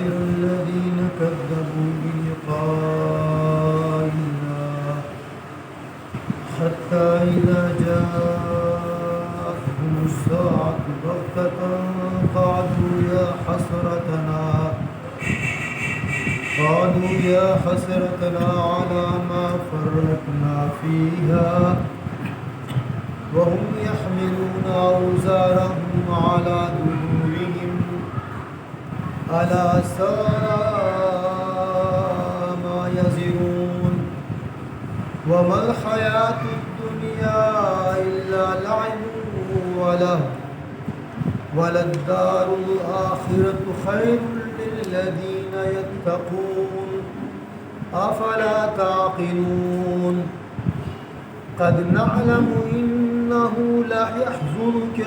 خسر الذين كذبوا بلقاء الله حتى إذا جاءتهم الساعة بغتة قالوا يا حسرتنا على ما فرطنا فيها وهم يحملون أوزارهم على ظهورهم ألا ساء ما يزرون وما الحياة الدنيا إلا لعب ولهو وللدار الآخرة خير للذين يتقون أفلا تعقلون قد نعلم إنه لا يحزنك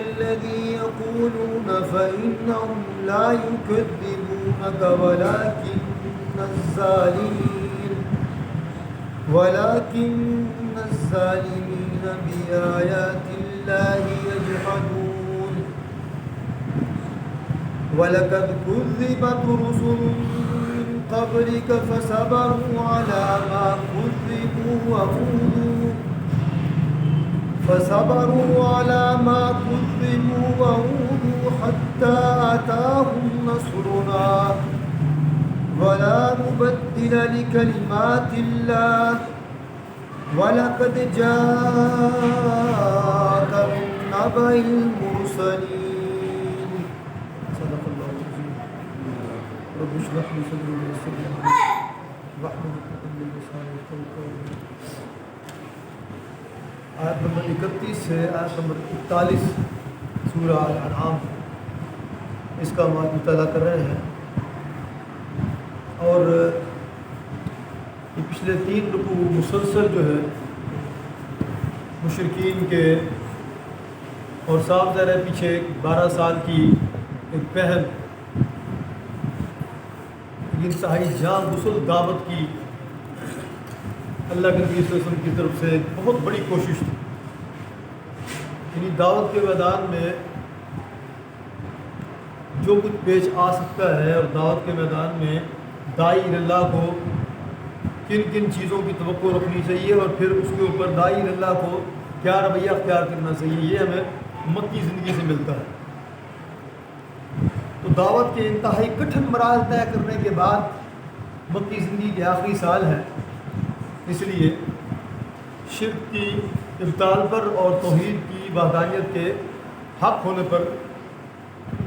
الذي يقولون فإنهم لا يكذبونك ولكن الظالمين بآيات الله يجحدون ولقد كذبت رسل من قبلك فصبروا على ما كذبوا وأوذوا حتى أتاهم نصرنا ولا مبدل لكلمات الله وَلَقَدْ جَاءَكَ مِن نَّبَإِ الْمُرْسَلِينَ صدق اللہ العظیم رب اشرح لي صدري ويسر لي امري واحلل عقدة من لساني يفقهوا قولي. آیت نمبر 31 سے آیت نمبر 41 سورہ الانعام اس کا ہم مطالعہ کر رہے ہیں، اور یہ پچھلے 3 رکوع مسلسل جو ہے مشرکین کے اور صاف ظاہر ہے پیچھے 12 سال کی ایک پہل انتہائی جان غسل دعوت کی اللہ کے نبی صلی اللہ علیہ وسلم کی طرف سے بہت بڑی کوشش تھی. یعنی دعوت کے میدان میں جو کچھ پیش آ سکتا ہے، اور دعوت کے میدان میں داعی اللہ کو کن کن چیزوں کی توقع رکھنی چاہیے، اور پھر اس کے اوپر داعی اللہ کو کیا رویہ اختیار کرنا چاہیے، یہ ہمیں مکی زندگی سے ملتا ہے. تو دعوت کے انتہائی کٹھن مراحل طے کرنے کے بعد مکی زندگی کے آخری سال ہے، اس لیے شرک کی ابطال پر اور توحید کی وحدانیت کے حق ہونے پر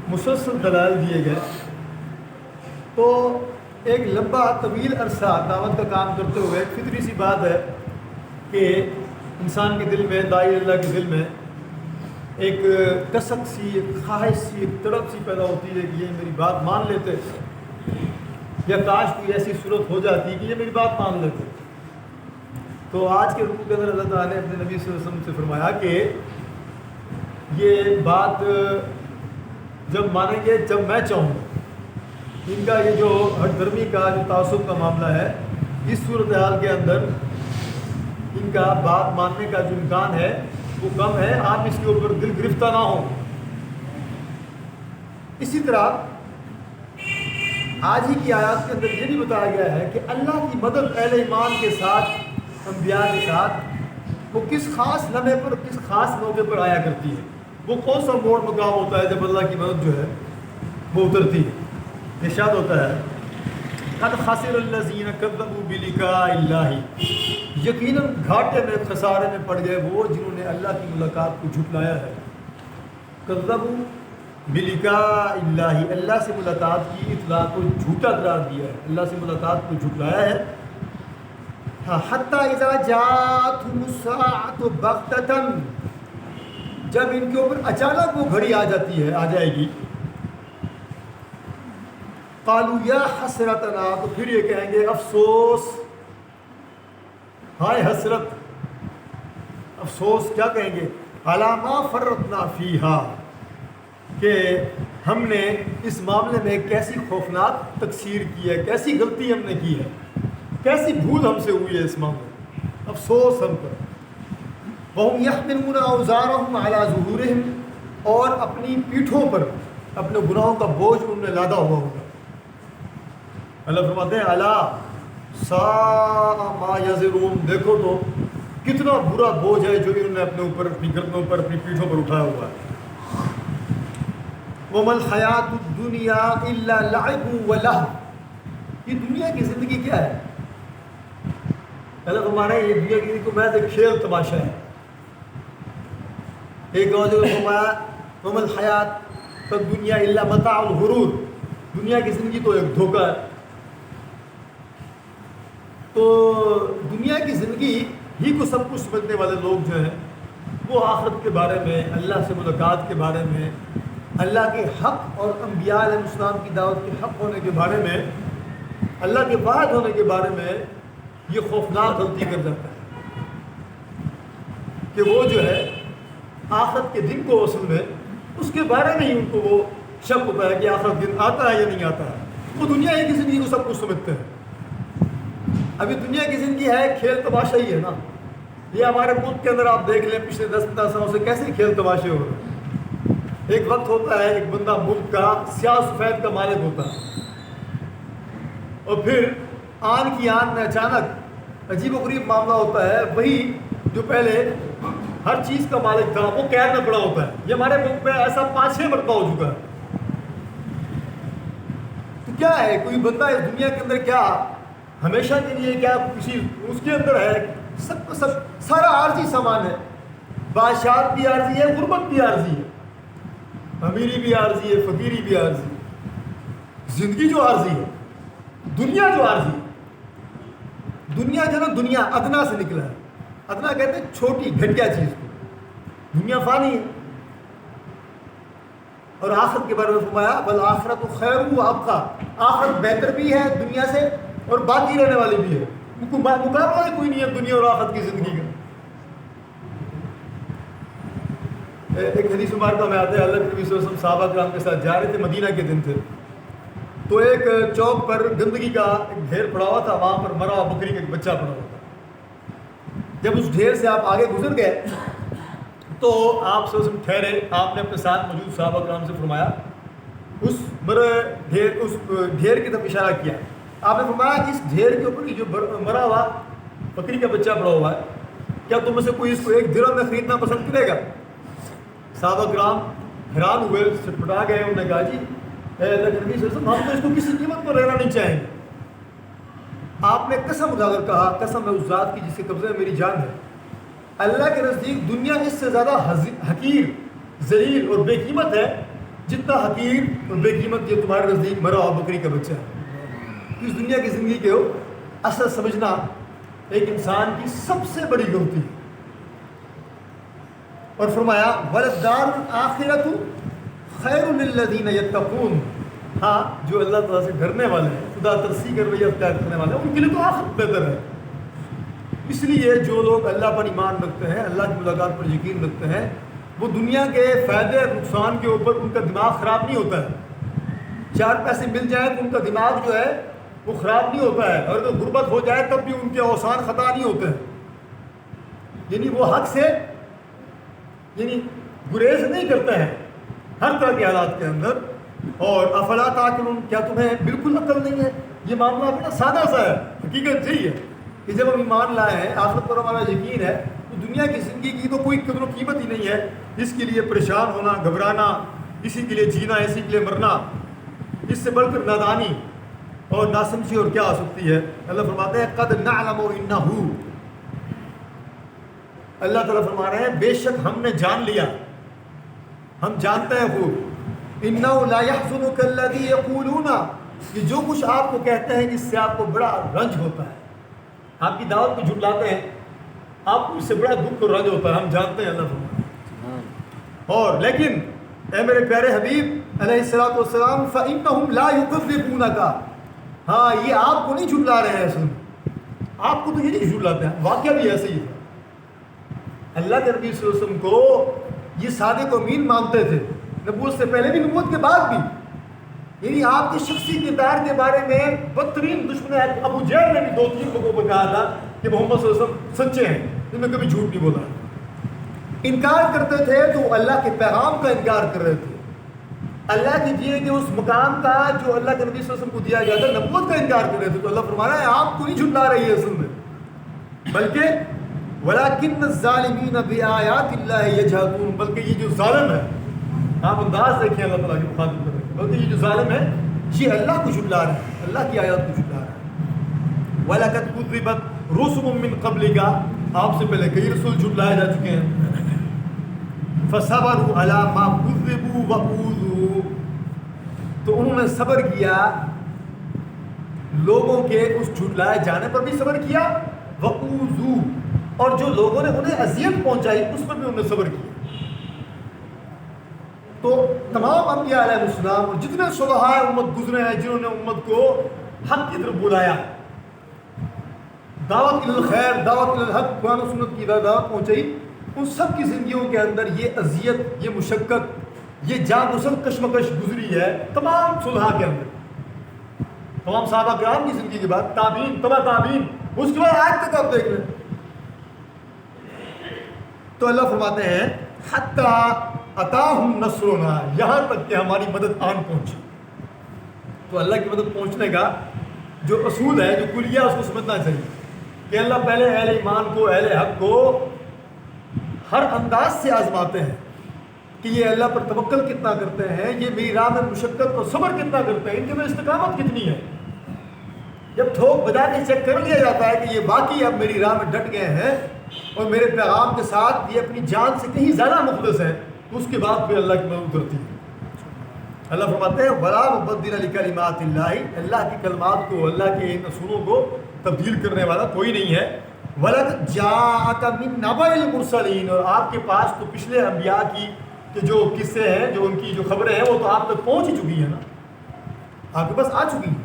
مسلسل دلائل دیے گئے. تو ایک لمبا طویل عرصہ دعوت کا کام کرتے ہوئے ایک فطری سی بات ہے کہ انسان کے دل میں، داعی اللہ کے دل میں ایک کسک سی، ایک خواہش سی، ایک تڑپ سی پیدا ہوتی ہے کہ یہ میری بات مان لیتے، یا کاش کوئی ایسی صورت ہو جاتی کہ یہ میری بات مان لیتے. تو آج کے رکوع کے اندر اللہ تعالیٰ نے اپنے نبی صلی اللہ علیہ وسلم سے فرمایا کہ یہ بات جب مانیں گے جب میں چاہوں. ان کا یہ جو ہٹ دھرمی کا جو تعصب کا معاملہ ہے، اس صورتحال کے اندر ان کا بات ماننے کا جو امکان ہے وہ کم ہے. آپ اس کے اوپر دل گرفتہ نہ ہوں. اسی طرح آج ہی کی آیات کے اندر یہ بھی بتایا گیا ہے کہ اللہ کی مدد اہل ایمان کے ساتھ، انبیاء کے ساتھ وہ کس خاص لمحے پر، کس خاص موقع پر آیا کرتی ہے. وہ کون سا موڑ مقام ہوتا ہے جب اللہ کی مدد جو ہے وہ اترتی ہے. ارشاد ہوتا ہے قد خسر الذین کذبوا بلقاء اللہ، یقیناً گھاٹے میں، خسارے میں پڑ گئے وہ جنہوں نے اللہ کی ملاقات کو جھٹلایا ہے. کذبوا بلقاء اللہ، اللہ سے ملاقات کی اطلاع کو جھوٹا قرار دیا ہے، اللہ سے ملاقات کو جھٹلایا ہے. حتی اذا جاءتهم الساعۃ بغتۃ، جب ان کے اوپر اچانک وہ گھڑی آ جاتی ہے، آ جائے گی. قالوا یا حسرتنا، تو پھر یہ کہیں گے افسوس، ہائے حسرت، افسوس کیا کہیں گے؟ علی ما فرطنا فیہا، کہ ہم نے اس معاملے میں کیسی خوفناک تقصیر کی ہے، کیسی غلطی ہم نے کی ہے، کیسی بھول ہم سے ہوئی ہے اس معاملے میں، افسوس ہم پر. وَهُمْ يَحْمِلُونَ أَوْزَارَهُمْ عَلَى ظُهُورِهِمْ، اور اپنی پیٹھوں پر اپنے گناہوں کا بوجھ انہوں نے لادا ہوا ہوگا۔ اللہ فرماتے ہیں الا ساء ما یزرون، دیکھو تو کتنا برا بوجھ ہے جو انہوں نے اپنے اوپر، اپنی گردنوں پر، اپنی پیٹھوں پر اٹھایا ہوا ہے۔ وَمَا الْحَيَاةُ الدُّنْيَا إِلَّا لَعِبٌ وَلَهْوٌ، یہ دنیا کی زندگی کیا ہے؟ اللہ فرما رہے ہیں یہ دنیا کی زندگی کو محض ایک کھیل تماشا ہے۔ ایک اور جگہ فرمایا وَمَا الْحَيَاةُ الدُّنْيَا إِلَّا مَتَاعُ الْغُرُورِ، دنیا کی زندگی تو ایک دھوکہ ہے۔ تو دنیا کی زندگی ہی کو سب کچھ سمجھنے والے لوگ جو ہیں وہ آخرت کے بارے میں، اللہ سے ملاقات کے بارے میں، اللہ کے حق اور انبیاء علیہ السلام کی دعوت کے حق ہونے کے بارے میں، اللہ کے واحد ہونے کے بارے میں یہ خوفناک غلطی کر جاتا ہے کہ وہ جو ہے آخرت کے دن کو اصل میں اس کے بارے میں ہی ان کو وہ شک ہوتا ہے کہ آخرت دن آتا ہے یا نہیں آتا ہے۔ وہ دنیا ہی کی زندگی کو سب کچھ سمجھتے ہیں۔ ابھی دنیا کی زندگی ہے کھیل تماشا ہی ہے نا۔ یہ ہمارے ملک کے اندر آپ دیکھ لیں پچھلے 10-15 سالوں سے کیسے کھیل تماشے ہو رہے ہیں۔ ایک وقت ہوتا ہے ایک بندہ ملک کا سیاہ سفید کا مالک ہوتا ہے، اور پھر آن کی آن میں اچانک عجیب و غریب معاملہ ہوتا ہے، وہی جو پہلے ہر چیز کا مالک تھا وہ قید میں پڑا ہوتا ہے۔ یہ ہمارے ملک میں ایسا 5-6 مرتبہ ہو چکا ہے۔ تو کیا ہے، کوئی بندہ اس دنیا کے اندر کیا ہمیشہ کے لیے کیا کسی اس کے اندر ہے؟ سب سب سارا عارضی سامان ہے۔ بادشاہت بھی عارضی ہے، غربت بھی عارضی ہے، امیری بھی عارضی ہے، فقیری بھی عارضی ہے، زندگی جو عارضی ہے، دنیا جو عارضی ہے۔ دنیا جو نا دنیا ادنا سے نکلا ہے۔ ادنا کہتے ہیں چھوٹی گھٹیا چیز کو۔ دنیا فانی ہے۔ اور آخرت کے بارے میں فرمایا والآخرۃ خیر وابقیٰ، آخرت بہتر بھی ہے دنیا سے اور باقی رہنے والی بھی ہے۔ مقابلہ کوئی نہیں ہے دنیا اور آخرت کی زندگی کا۔ ایک حدیث مبارکہ میں آتے ہیں اللہ کے نبی صلی اللہ علیہ وسلم صحابہ کرام کے ساتھ جا رہے تھے، مدینہ کے دن تھے، تو ایک چوک پر گندگی کا ایک ڈھیر پڑا ہوا تھا، وہاں پر مرا ہوا بکری کا ایک بچہ پڑا ہوا تھا۔ جب اس ڈھیر سے آپ آگے گزر گئے تو آپ صلی اللہ علیہ وسلم ٹھہرے، آپ نے اپنے ساتھ موجود صحابہ کرام سے فرمایا، اس ڈھیر کی طرف اشارہ کیا، آپ نے فرمایا اس ڈھیر کے اوپر جو مرا ہوا بکری کا بچہ پڑا ہوا ہے، کیا تم میں سے کوئی اس کو 1 درہم میں خریدنا پسند کرے گا؟ صحابہ کرام حیران ہوئے، سٹپٹا گئے، انہوں نے کہا جی اے اللہ کے نبی صلی اللہ علیہ وسلم ہم تو اس کو کسی قیمت پر لینا نہیں چاہیں گے۔ آپ نے قسم اٹھا کر کہا قسم ہے اس ذات کی جس کے قبضے میں میری جان ہے، اللہ کے نزدیک دنیا اس سے زیادہ حقیر، ذلیل اور بے قیمت ہے جتنا حقیر اور بے قیمت یہ تمہارے نزدیک مرا ہوا بکری کا بچہ ہے۔ اس دنیا کی زندگی کے اصل سمجھنا ایک انسان کی سب سے بڑی غلطی ہے۔ اور فرمایا وَلَلدَّارُ الْآخِرَةُ خَيْرٌ لِلَّذِينَ يَتَّقُونَ، ہاں جو اللہ تعالیٰ سے ڈرنے والے ہیں، خدا ترسی کر رویہ اختیار کرنے والے ہیں، ان کے لیے تو آخرت بہتر ہے۔ اس لیے جو لوگ اللہ پر ایمان رکھتے ہیں، اللہ کی ملاقات پر یقین رکھتے ہیں، وہ دنیا کے فائدے اور نقصان کے اوپر ان کا دماغ خراب نہیں ہوتا ہے۔ 4 پیسے مل جائیں تو ان کا دماغ جو ہے وہ خراب نہیں ہوتا ہے، اور اگر غربت ہو جائے تب بھی ان کے اوسان خطا نہیں ہوتے ہیں۔ یعنی وہ حق سے گریز نہیں کرتے ہیں ہر طرح کے حالات کے اندر۔ اور افلا تعقلون، کیا تمہیں بالکل عقل نہیں ہے؟ یہ معاملہ بڑا سادہ سا ہے، حقیقت یہی ہے کہ جب ہم ایمان لائے ہیں، آخرت پر ہمارا یقین ہے، تو دنیا کی زندگی کی تو کوئی قدر و قیمت ہی نہیں ہے۔ اس کے لیے پریشان ہونا، گھبرانا، اسی کے لیے جینا، اسی کے لیے مرنا، اس سے بڑھ کر نادانی اور ناسمجھی اور کیا ہو سکتی ہے۔ اللہ فرماتے ہیں قد نعلم انہ، اللہ تعالیٰ فرما رہے ہیں بے شک ہم نے جان لیا، ہم جانتے ہیں خوب، انہ لا یحزنک الذی یقولون، کہ جو کچھ آپ کو کہتے ہیں اس سے آپ کو بڑا رنج ہوتا ہے، آپ کی دعوت کو جھٹلاتے ہیں، آپ کو اس سے بڑا دکھ اور رنج ہوتا ہے، ہم جانتے ہیں اللہ فرما رہے ہیں۔ اور لیکن اے میرے پیارے حبیب علیہ الصلوۃ والسلام فإنہم لا یکذبونک، ہاں یہ آپ کو نہیں جھٹلا رہے ہیں، اصل آپ کو تو یہ نہیں جھٹلاتے ہیں، واقعہ بھی ایسے ہی تھا۔ اللہ کے نبی صلی اللہ علیہ وسلم کو یہ صادق و امین مانتے تھے، نبوت سے پہلے بھی، نبوت کے بعد بھی۔ یعنی آپ کے شخصی کردار کے بارے میں بدترین دشمن ابو جہل نے بھی 2-3 لوگوں کو کہا تھا کہ محمد صلی اللہ علیہ وسلم سچے ہیں، انہوں نے کبھی جھوٹ نہیں بولا۔ انکار کرتے تھے تو اللہ کے پیغام کا انکار کر رہے تھے، اللہ کی دیے گئے اس مقام کا جو اللہ کے نبی صلی اللہ علیہ وسلم کو دیا گیا تھا، نبوت کا انکار کر رہے تھے. تو اللہ فرما رہا ہے آپ کو نہیں جھٹلا رہی ہے اصل میں، بلکہ وَلَكِنَّ الظَّالِمِينَ بِآيَاتِ اللَّهِ يَجْحَدُونَ، بلکہ یہ جو ظالم ہے، آپ انداز دیکھیں اللہ تعالیٰ کے مخاطب کر رہے ہیں، بلکہ یہ جو ظالم ہے یہ اللہ کو جھٹلا رہا ہے، اللہ کی آیات کو جھٹلا رہا ہے. وَلَقَدْ كُذِّبَتْ رُسُلٌ مِّن قَبْلِكَ، آپ سے پہلے کئی رسول جھٹلائے جا چکے ہیں. فَصَبَرُوا عَلَىٰ مَا كُذِّبُوا وَأُوذُوا، تو انہوں نے صبر کیا، لوگوں کے اس جھٹلائے جانے پر بھی صبر کیا، وَأُوذُوا، اور جو لوگوں نے انہیں اذیت پہنچائی اس پر بھی انہوں نے صبر کیا. تو تمام انبیاء علیہ السلام اور جتنے صلحاء امت گزرے ہیں جنہوں نے امت کو حق کی طرف بلایا، دعوت الخیر، دعوت الحق، قرآن و سنت کی دعوت پہنچائی، ان سب کی زندگیوں کے اندر یہ اذیت، یہ مشقت، یہ جان گسل کشمکش گزری ہے تمام صلحاء کے اندر، تمام صحابہ کرام کی زندگی کے بعد، تابعین، تبع تابعین، اس کے بعد آج تک آپ دیکھ لیں. تو اللہ فرماتے ہیں حتیٰ اتاہم نصرنا، یہاں تک کہ ہماری مدد آن پہنچی. تو اللہ کی مدد پہنچنے کا جو اصول ہے، جو کلیہ، اس کو سمجھنا چاہیے کہ اللہ پہلے اہل ایمان کو، اہل حق کو ہر انداز سے آزماتے ہیں کہ یہ اللہ پر توکل کتنا کرتے ہیں، یہ میری راہ میں مشقت اور صبر کتنا کرتے ہیں، ان کے میں استقامت کتنی ہے. جب ٹھوک بجا کے چیک کر لیا جاتا ہے کہ یہ واقعی اب میری راہ میں ڈٹ گئے ہیں اور میرے پیغام کے ساتھ یہ اپنی جان سے کہیں زیادہ مخلص ہے، تو اس کے بعد پھر اللہ کی مدد کرتی ہے. اللہ فرماتے ہیں وَلَا مُبَدِّلَ لِكَلِمَاتِ اللَّهِ، اللہ کی کلمات کو، اللہ کے ان اصولوں کو تبدیل کرنے والا کوئی نہیں ہے. وَلَقَدْ جَاءَكَ مِن نَبَإِ الْمُرْسَلِينَ، اور آپ کے پاس تو پچھلے انبیاء کی کہ جو قصے ہیں، جو ان کی جو خبریں ہیں، وہ تو آپ تک پہنچ ہی چکی ہیں نا، آپ کے پاس آ چکی ہیں.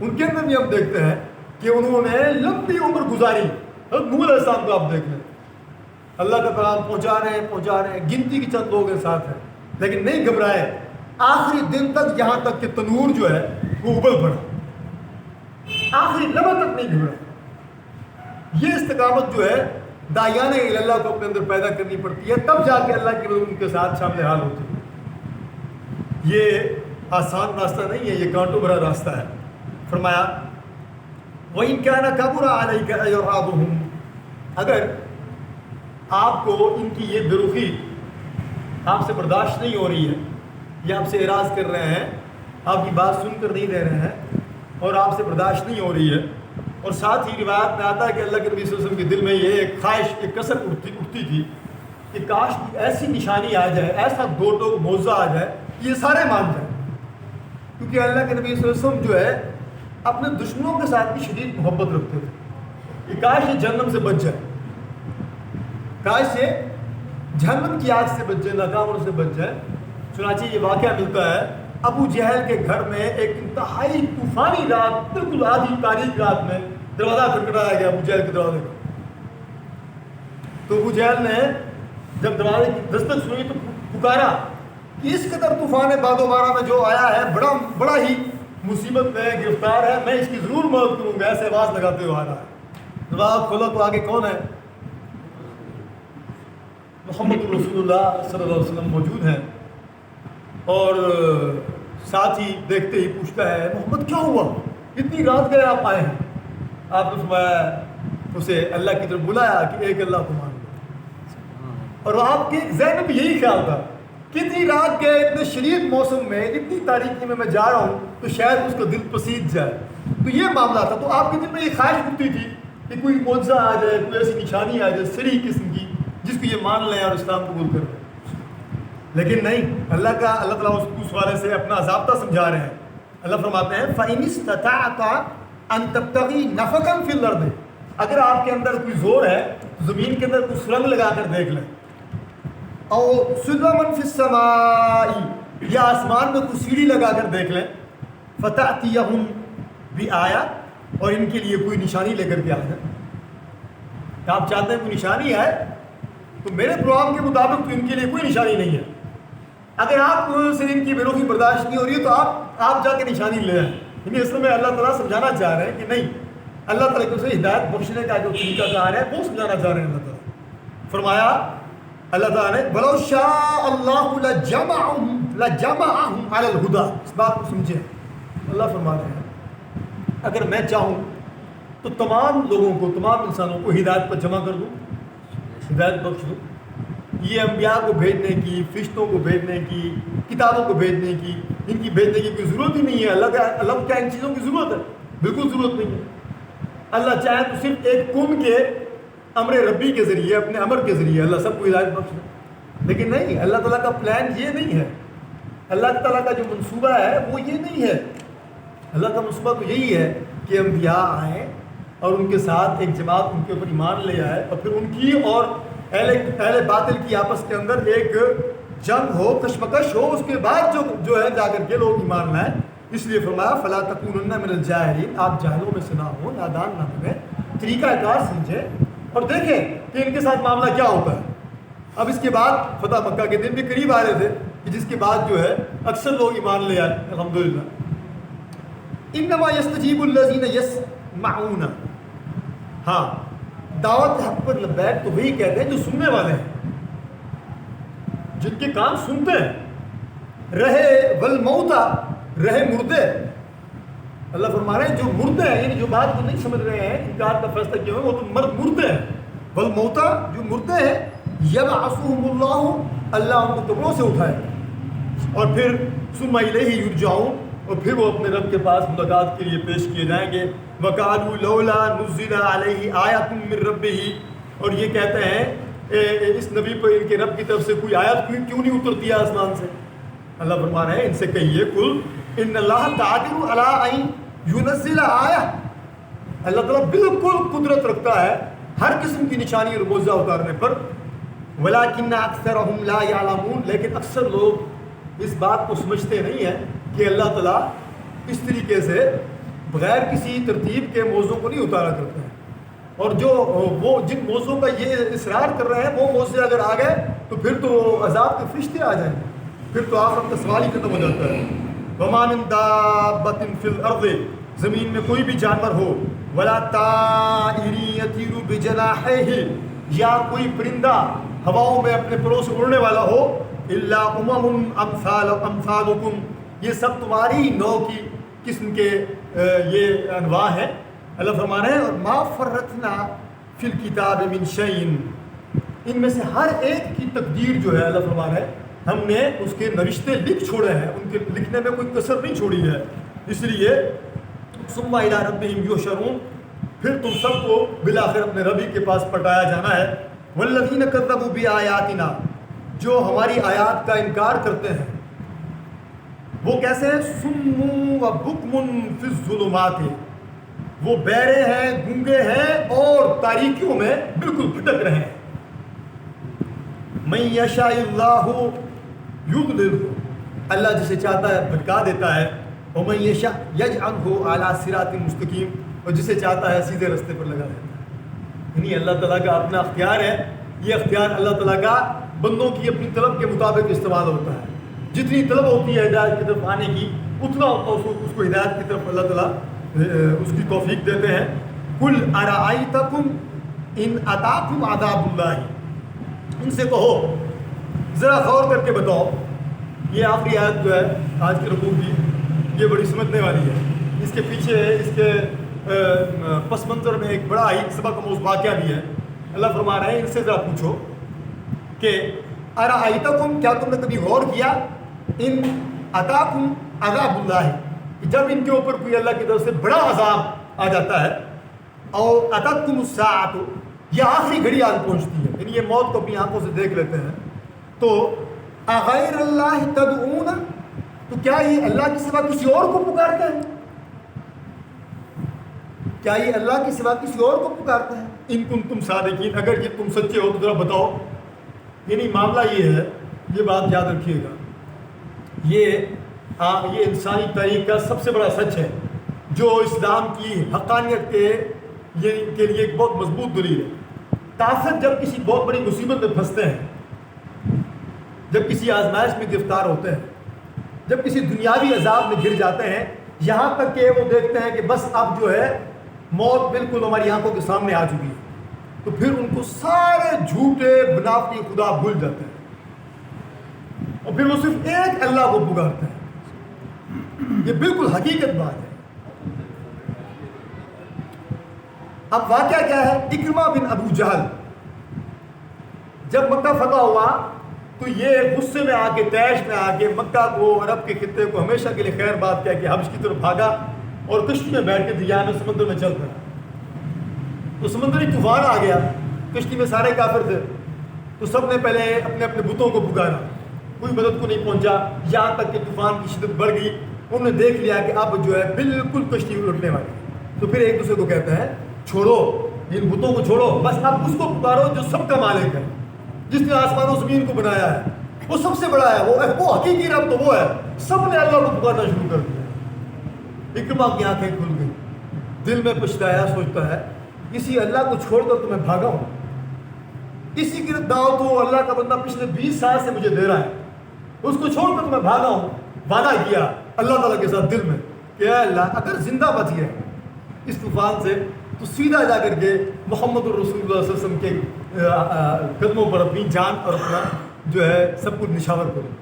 ان کے اندر بھی ہم دیکھتے ہیں کہ انہوں نے لمبی عمر گزاری. نوح علیہ السلام کو آپ دیکھ لیں، اللہ کا پیغام پہنچا رہے ہیں، گنتی کے چند لوگ ساتھ ہیں، لیکن نہیں گھبرائے، آخری دن تک، یہاں تک کہ تنور جو ہے وہ ابل پڑا، آخری لمحہ تک نہیں گھبرائے. یہ استقامت جو ہے داعیان اللہ کو اپنے اندر پیدا کرنی پڑتی ہے، تب جا کے اللہ کی مدد ان کے ساتھ شامل حال ہوتی ہے. یہ آسان راستہ نہیں ہے، یہ کانٹوں بھرا راستہ ہے. فرمایا وَإِنْ كَانَ كَبُرَ عَلَيْكَ إِعْرَاضُهُمْ، اگر آپ کو ان کی یہ بے رخی آپ سے برداشت نہیں ہو رہی ہے، یہ آپ سے اعراض کر رہے ہیں، آپ کی بات سن کر نہیں رہ رہے ہیں اور آپ سے برداشت نہیں ہو رہی ہے، اور ساتھ ہی روایت میں آتا ہے کہ اللہ کے نبی صلی اللہ علیہ وسلم کے دل میں یہ ایک خواہش، ایک کثر اٹھتی تھی کہ کاش ایسی نشانی آ جائے، ایسا دو ٹوک معجزہ آ جائے کہ یہ سارے مان جائیں. کیونکہ اللہ کے نبی صلی اللہ علیہ وسلم جو ہے اپنے دشمنوں کے ساتھ بھی شدید محبت رکھتے تھے کہ کاش یہ جہنم سے بچ جائے، کاش یہ جہنم کی آگ سے بچ جائے، ناکاموں سے بچ جائے. چنانچہ یہ واقعہ ملتا ہے ابو جہل کے گھر میں ایک انتہائی طوفانی رات، بالکل آدھی تاریک رات میں دروازہ کھٹکھٹایا گیا ابو جہل کے دروازے کا. تو ابو جہل نے جب دروازے کی دستک سنی تو پکارا کہ اس قدر طوفان باد و بارہ میں جو آیا ہے بڑا ہی مصیبت میں گرفتار ہے، میں اس کی ضرور مدد کروں گا. ایسے آواز لگاتے ہوئے آ رہا ہے. دروازہ کھولا تو آگے کون ہے؟ محمد رسول اللہ صلی اللہ علیہ وسلم موجود ہیں، اور ساتھ ہی دیکھتے ہی پوچھتا ہے محمد کیا ہوا، اتنی رات گئے آپ آئے ہیں؟ آپ نے فرمایا، اسے اللہ کی طرف بلایا کہ ایک اللہ کو مان لو. اور آپ کے ذہن میں بھی یہی خیال تھا کہ اتنی رات گئے، اتنے شدید موسم میں، اتنی تاریکی میں جا رہا ہوں تو شاید اس کا دل پسیج جائے. تو یہ معاملہ تھا. تو آپ کے دل میں یہ خواہش اٹھتی تھی کہ کوئی معجزہ آ جائے، کوئی ایسی نشانی آ جائے صریح قسم کی جس کو یہ مان لیں اور اسلام قبول کر لیں. لیکن نہیں، اللہ تعالیٰ اس والے سے اپنا ضابطہ سمجھا رہے ہیں. اللہ فرماتے ہیں فَإِنِ اسْتَطَعْتَ أَن تَبْتَغِي نَفَقًا فِي الْأَرْضِ، اگر آپ کے اندر کوئی زور ہے تو زمین کے اندر کوئی سرنگ لگا کر دیکھ لیں. او سُلَمًا فِي السَّمَاءِ، یا آسمان میں کوئی سیڑھی لگا کر دیکھ لیں. فَتَأْتِيَهُمْ بِآیَةٍ، اور ان کے لیے کوئی نشانی لے کر کے آ جائیں. آپ چاہتے ہیں کوئی نشانی ہے تو میرے پروگرام کے مطابق تو ان کے لیے کوئی نشانی نہیں ہے. اگر آپ سے ان کی بے رخی برداشت نہیں ہو رہی ہے تو آپ جا کے نشانی لے آئیں. یعنی اصل میں اللہ تعالیٰ سمجھانا چاہ رہے ہیں کہ نہیں، اللہ تعالیٰ کی اسے ہدایت بخشنے کا جو طریقہ کار ہے وہ سمجھانا چاہ رہے ہیں. اللہ تعالیٰ فرمایا، اللہ تعالیٰ نے وَلَوْ شَاءَ اللَّهُ لَجَمَعَهُمْ لَجَمَعَهُمْ عَلَى الْهُدَى. اس بات کو سمجھیں. اللہ فرما رہے ہیں اگر میں چاہوں تو تمام لوگوں کو, تمام انسانوں کو ہدایت پر جمع کر دوں, ہدایت بخش دوں. یہ انبیاء کو بھیجنے کی, فرشتوں کو بھیجنے کی, کتابوں کو بھیجنے کی, ان کی بھیجنے کی کوئی ضرورت ہی نہیں ہے. اللہ کو کیا ان چیزوں کی ضرورت ہے؟ بالکل ضرورت نہیں ہے. اللہ چاہے تو صرف ایک کن کے امر ربی کے ذریعے, اپنے امر کے ذریعے اللہ سب کو ہدایت بخش دے. لیکن نہیں, اللہ تعالیٰ کا پلان یہ نہیں ہے. اللہ تعالیٰ کا جو منصوبہ ہے وہ یہ نہیں ہے. اللہ کا منصوبہ تو یہی ہے کہ انبیاء آئیں اور ان کے ساتھ ایک جماعت ان کے اوپر ایمان لے آئے, اور پھر ان کی اور اہل باطل کی آپس کے اندر ایک جنگ ہو, کشمکش ہو. اس کے بعد جو ہے جا کر کے لوگ ایمان لائیں. اس لیے فرمایا فلا تکونن من الجاہلین, آپ جاہلوں میں سے نہ ہو, نادان نہ بنیں, طریقہ کار سمجھیں اور دیکھیں کہ ان کے ساتھ معاملہ کیا ہوتا ہے. اب اس کے بعد فتح مکہ کے دن بھی قریب آ رہے تھے کہ جس کے بعد جو ہے اکثر لوگ ایمان لے آئے الحمدللہ. انما یستجیب الذین یسمعون, ہاں دعوت حق پر لبیک تو وہی کہتے ہیں جو سننے والے ہیں, جن کے کان سنتے ہیں. رہے والموتى, رہے مردے. اللہ فرما رہے ہیں جو مردے ہیں, یعنی جو بات کو نہیں سمجھ رہے ہیں, انکار کا فیصلہ کیا ہوا, وہ تو مردے ہیں. والموتى, جو مردے ہیں, یبعثهم اللہ, اللہ ان کو قبروں سے اٹھائے, اور پھر ثم الیہ یرجعون, اور پھر وہ اپنے رب کے پاس ملاقات کے لیے پیش کیے جائیں گے. وقالوا لولا نزل علیہ آیۃ من ربہ, اور یہ کہتے ہیں اس نبی پر ان کے رب کی طرف سے کوئی آیت کیوں نہیں اترتی ہے آسمان سے. اللہ فرما رہے ہیں ان سے کہیے قل ان اللہ قادر علی ان ینزل آیہ, اللہ تعالیٰ بالکل قدرت رکھتا ہے ہر قسم کی نشانی اور معجزہ اتارنے پر. ولکن اکثرهم لا یعلمون, لیکن اکثر لوگ اس بات کو سمجھتے نہیں ہیں کہ اللہ تعالیٰ اس طریقے سے بغیر کسی ترتیب کے موضوع کو نہیں اتارا کرتے ہیں. اور جو وہ جن موضوع کا یہ اصرار کر رہے ہیں وہ موضوع اگر آ گئے تو پھر تو عذاب کے فرشتے آ جائیں گے, پھر تو آخرت کا سوال ہی ختم ہو جاتا ہے. وما من دابۃ فی الارض, زمین میں کوئی بھی جانور ہو, ولا طائر یطیر بجناحیہ, یا کوئی پرندہ ہواؤں میں اپنے پروں سے اڑنے والا ہو, الا امم امثالکم, یہ سب تمہاری نوع کی قسم کے یہ انواع ہیں. اللہ فرما رہے ہیں اور ما فرطنا فی الکتاب من شیء, ان میں سے ہر ایک کی تقدیر جو ہے اللہ فرما رہے ہیں ہم نے اس کے نوشتے لکھ چھوڑے ہیں, ان کے لکھنے میں کوئی کسر نہیں چھوڑی ہے. اس لیے ثم الی ربہم یحشرون, پھر تم سب کو بالآخر اپنے ربی کے پاس پٹایا جانا ہے. والذین کذبوا بآیاتنا, جو ہماری آیات کا انکار کرتے ہیں وہ کیسے ہیں؟ سم و بکم فی الظلمات, وہ بہرے ہیں, گونگے ہیں اور تاریکیوں میں بالکل بھٹک رہے ہیں. من یشاء اللہ یضللہ, اللہ جسے چاہتا ہے بھٹکا دیتا ہے. ومن یشاء یجعلہ علی صراط مستقیم, اور جسے چاہتا ہے سیدھے راستے پر لگا دیتا ہے. یعنی اللہ تعالیٰ کا اپنا اختیار ہے. یہ اختیار اللہ تعالیٰ کا بندوں کی اپنی طلب کے مطابق استعمال ہوتا ہے. جتنی طلب ہوتی ہے ہدایت کی طرف آنے کی, اتنا اس کو ہدایت کی طرف اللہ تعالیٰ اس کی توفیق دیتے ہیں. قل ارأیتکم ان اتاکم عذاب اللہ, ان سے کہو ذرا غور کر کے بتاؤ. یہ آخری آیت جو ہے آج کے رکوع کی, یہ بڑی سمجھنے والی ہے. اس کے پیچھے اس کے پس منظر میں ایک بڑا ہی سبق آموز واقعہ بھی ہے. اللہ فرما رہے ہیں ان سے ذرا پوچھو کہ ارأیتکم, کیا تم نے کبھی غور کیا, ان اتاکم عذاب اللہ, جب ان کے اوپر کوئی اللہ کی طرف سے بڑا عذاب آ جاتا ہے, اور اتتکم الساعۃ, یہ آخری گھڑی آن پہنچتی ہے, یعنی یہ موت کو اپنی آنکھوں سے دیکھ لیتے ہیں, تو اغیر اللہ تدعون, تو کیا یہ اللہ کے سوا کسی اور کو پکارتے ہیں؟ کیا یہ اللہ کے سوا کسی اور کو پکارتے ہیں؟ ان کنتم صادقین, اگر یہ تم سچے ہو تو ذرا بتاؤ. یعنی معاملہ یہ ہے, یہ بات یاد رکھیے گا, یہ انسانی تاریخ کا سب سے بڑا سچ ہے جو اسلام کی حقانیت کے لیے ایک بہت مضبوط دلیل ہے. کافر جب کسی بہت بڑی مصیبت میں پھنستے ہیں, جب کسی آزمائش میں گرفتار ہوتے ہیں, جب کسی دنیاوی عذاب میں گر جاتے ہیں, یہاں تک کہ وہ دیکھتے ہیں کہ بس اب جو ہے موت بالکل ہماری آنکھوں کے سامنے آ چکی ہے, تو پھر ان کو سارے جھوٹے بناوٹی خدا بھول جاتے ہیں. اور پھر وہ صرف ایک اللہ کو پکارتے ہیں. یہ بالکل حقیقت بات ہے. اب واقعہ کیا ہے؟ اکرمہ بن ابو جہل جب مکہ فتح ہوا تو یہ غصے میں آ کے، تیش میں آ کے مکہ کو، عرب کے خطے کو ہمیشہ کے لیے خیر بات کہہ کے حبش کی طرف بھاگا اور کشتی میں بیٹھ کے دریا میں، سمندر میں چل پڑا. تو سمندری طوفان آ گیا، کشتی میں سارے کافر تھے. تو سب نے پہلے اپنے اپنے بتوں کو پکارا، کوئی مدد کو نہیں پہنچا، یہاں تک کہ طوفان کی شدت بڑھ گئی. انہوں نے دیکھ لیا کہ اب جو ہے بالکل کشتی الٹنے والی. تو پھر ایک دوسرے کو کہتے ہیں چھوڑو ان بتوں کو، چھوڑو، بس اب اس کو پکارو جو سب کا مالک ہے، جس نے آسمان و زمین کو بنایا ہے، وہ سب سے بڑا ہے، وہ حقیقی رب تو وہ ہے. سب نے اللہ کو پکارنا شروع کر دیا. اکرمہ کی آنکھیں کھل گئی، دل میں پچھتایا، سوچتا ہے اسی اللہ کو چھوڑ کر تو میں بھاگا ہوں، اسی کی دعوت تو اللہ کا بندہ پچھلے 20 سال سے مجھے دے رہا ہے، اس کو چھوڑ کر تو میں بھاگا ہوں. وعدہ کیا اللہ تعالیٰ کے ساتھ دل میں کہ اے اللہ اگر زندہ بچ گئے اس طوفان سے تو سیدھا جا کر کے محمد الرسول اللہ صلی اللہ علیہ وسلم کے قدموں پر اپنی جان اور اپنا جو ہے سب کچھ نشاور کروں.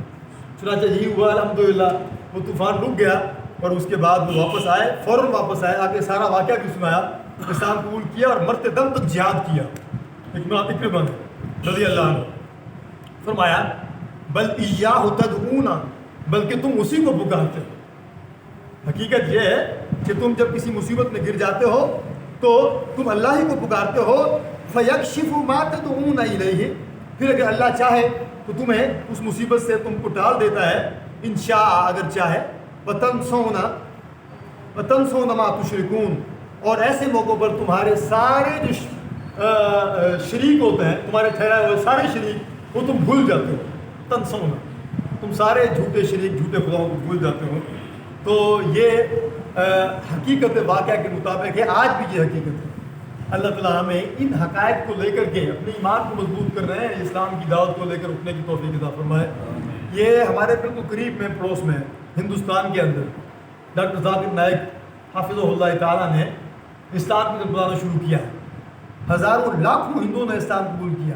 چنانچہ یہی ہوا الحمدللہ. وہ طوفان رک گیا اور اس کے بعد وہ واپس آئے، فوراً واپس آئے، آ کے سارا واقعہ بھی سنایا، اسلام قبول کیا اور مرتے دم تک جہاد کیا. اکرمہ رضی اللہ عنہ فرمایا بل ایاہ تدعون، بلکہ تم اسی کو پکارتے ہو. حقیقت یہ ہے کہ تم جب کسی مصیبت میں گر جاتے ہو تو تم اللہ ہی کو پکارتے ہو. فیکشف ما تدعون الیہ، پھر اگر اللہ چاہے تو تمہیں اس مصیبت سے تم کو ٹال دیتا ہے، انشاء اگر چاہے. وتنسون ما تشرکون، اور ایسے موقعوں پر تمہارے سارے جو شریک ہوتے ہیں، تمہارے ٹھہرائے ہوئے سارے شریک، وہ تم بھول جاتے ہو. تنسون، تم سارے جھوٹے شریک، جھوٹے خداؤں کو بھول جاتے ہو. تو یہ حقیقت واقعہ کے مطابق ہے، آج بھی یہ حقیقت ہے. اللہ تعالیٰ ہمیں ان حقائق کو لے کر کے اپنے ایمان کو مضبوط کر رہے ہیں، اسلام کی دعوت کو لے کر اٹھنے کی توفیق عطا فرمائے. یہ ہمارے بالکل قریب میں، پڑوس میں، ہندوستان کے اندر ڈاکٹر ذاکر نائک حافظہ اللہ تعالیٰ نے اسلام کی طرف بلانا شروع کیا. ہزاروں لاکھوں ہندوؤں نے اسلام قبول کیا.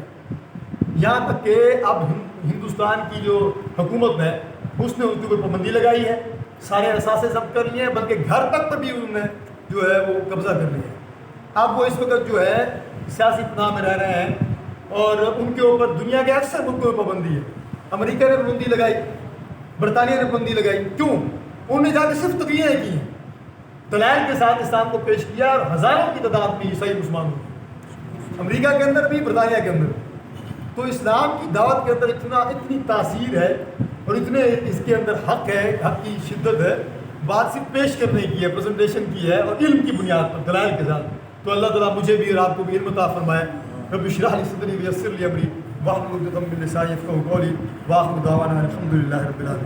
یہاں تک کہ اب ہندوستان کی جو حکومت ہے اس نے ان کے اوپر پابندی لگائی ہے، سارے اثاثے ضبط کر لیے ہیں، بلکہ گھر تک پر بھی انہوں نے جو ہے وہ قبضہ کر لیا ہے. اب وہ اس وقت جو ہے سیاسی پناہ میں رہ رہے ہیں اور ان کے اوپر دنیا کے اکثر ملکوں میں پابندی ہے. امریکہ نے پابندی لگائی، برطانیہ نے پابندی لگائی. کیوں؟ انہوں نے جا کے صرف تقریریں کی ہیں، دلائل کے ساتھ اسلام کو پیش کیا اور ہزاروں کی تعداد میں عیسائی مسلمان ہوئے، امریکہ کے اندر بھی، برطانیہ کے اندر. تو اسلام کی دعوت کے اندر اتنی تاثیر ہے اور اتنے اس کے اندر حق ہے، حق کی شدت ہے. بات صرف پیش کرنے کی ہے، پریزنٹیشن کی ہے، اور علم کی بنیاد پر، دلائل کے ساتھ. تو اللہ تعالیٰ مجھے بھی اور آپ کو بھی علم عطا فرمائے. رب اشرح لی صدری ویسر لی امری واحلل عقدۃ من لسانی یفقہوا قولی. وآخر دعوانا الحمد للہ رب العالمین.